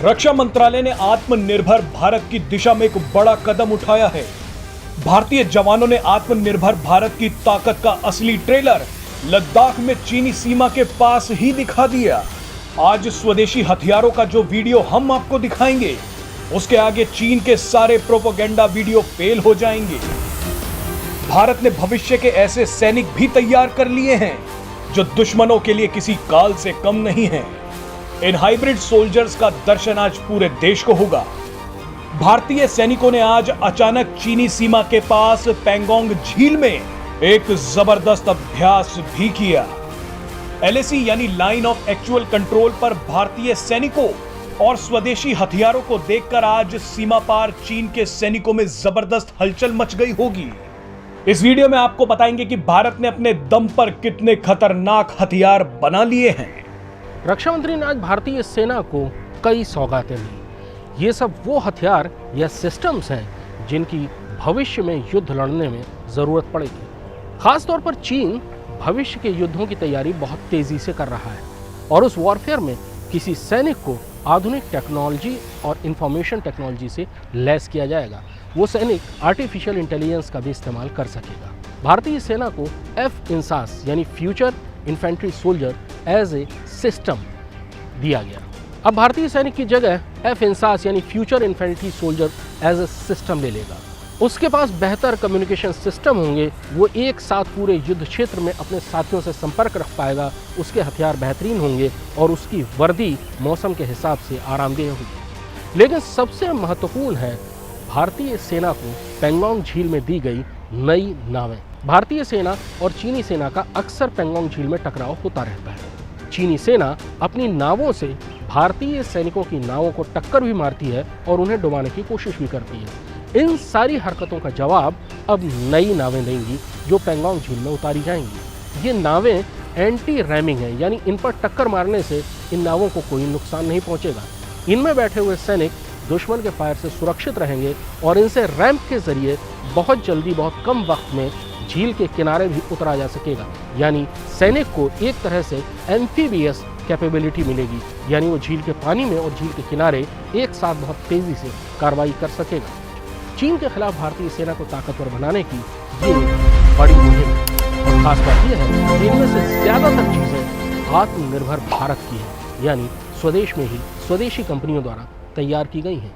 रक्षा मंत्रालय ने आत्मनिर्भर भारत की दिशा में एक बड़ा कदम उठाया है। भारतीय जवानों ने आत्मनिर्भर भारत की ताकत का असली ट्रेलर लद्दाख में चीनी सीमा के पास ही दिखा दिया। आज स्वदेशी हथियारों का जो वीडियो हम आपको दिखाएंगे, उसके आगे चीन के सारे प्रोपेगेंडा वीडियो फेल हो जाएंगे। भारत ने भविष्य के ऐसे सैनिक भी तैयार कर लिए हैं जो दुश्मनों के लिए किसी काल से कम नहीं हैं। इन हाइब्रिड सोल्जर्स का दर्शन आज पूरे देश को होगा। भारतीय सैनिकों ने आज अचानक चीनी सीमा के पास पेंगोंग झील में एक जबरदस्त अभ्यास भी किया। एलएसी यानी लाइन ऑफ एक्चुअल कंट्रोल पर भारतीय सैनिकों और स्वदेशी हथियारों को देखकर आज सीमा पार चीन के सैनिकों में जबरदस्त हलचल मच गई होगी। इस वीडियो में आपको बताएंगे कि भारत ने अपने दम पर कितने खतरनाक हथियार बना लिए हैं। रक्षा मंत्री ने आज भारतीय सेना को कई सौगातें दी। ये सब वो हथियार या सिस्टम्स हैं जिनकी भविष्य में युद्ध लड़ने में जरूरत पड़ेगी। खासतौर पर चीन भविष्य के युद्धों की तैयारी बहुत तेजी से कर रहा है और उस वॉरफेयर में किसी सैनिक को आधुनिक टेक्नोलॉजी और इंफॉर्मेशन टेक्नोलॉजी से लैस किया जाएगा। वो सैनिक आर्टिफिशियल इंटेलिजेंस का भी इस्तेमाल कर सकेगा। भारतीय सेना को F-INSAS यानी future infantry soldier as a system दिया गया। अब भारतीय सैनिक की जगह F-INSAS यानी future infantry soldier as a system ले लेगा। उसके पास बेहतर कम्युनिकेशन सिस्टम होंगे, वो एक साथ पूरे युद्ध क्षेत्र में अपने साथियों से संपर्क रख पाएगा, उसके हथियार बेहतरीन होंगे और उसकी वर्दी मौसम के हिसाब से आरामदेह होगी। लेकिन सबसे महत्वपूर्ण है भारतीय सेना को पेंगोंग झील में दी गई नई नावें। भारतीय सेना और चीनी सेना का अक्सर पेंगोंग झील में टकराव होता रहता है। चीनी सेना अपनी नावों से भारतीय सैनिकों की नावों को टक्कर भी मारती है और उन्हें डुबाने की कोशिश भी करती है। इन सारी हरकतों का जवाब अब नई नावें देंगी जो पेंगोंग झील में उतारी जाएंगी। ये नावें एंटी रैमिंग हैं, यानी इन पर टक्कर मारने से इन नावों को कोई नुकसान नहीं पहुंचेगा। इनमें बैठे हुए सैनिक दुश्मन के फायर से सुरक्षित रहेंगे और इनसे रैंप के जरिए बहुत जल्दी, बहुत कम वक्त में झील के किनारे भी उतरा जा सकेगा। यानी सैनिक को एक तरह से एम्फीबियस कैपेबिलिटी मिलेगी, यानी वो झील के पानी में और झील के किनारे एक साथ बहुत तेजी से कार्रवाई कर सकेगा। चीन के खिलाफ भारतीय सेना को ताकतवर बनाने की ये बड़ी मुहिम है और खास बात यह है कि इनमें से ज्यादातर चीजें आत्मनिर्भर भारत की है, यानी स्वदेश में ही स्वदेशी कंपनियों द्वारा तैयार की गई हैं।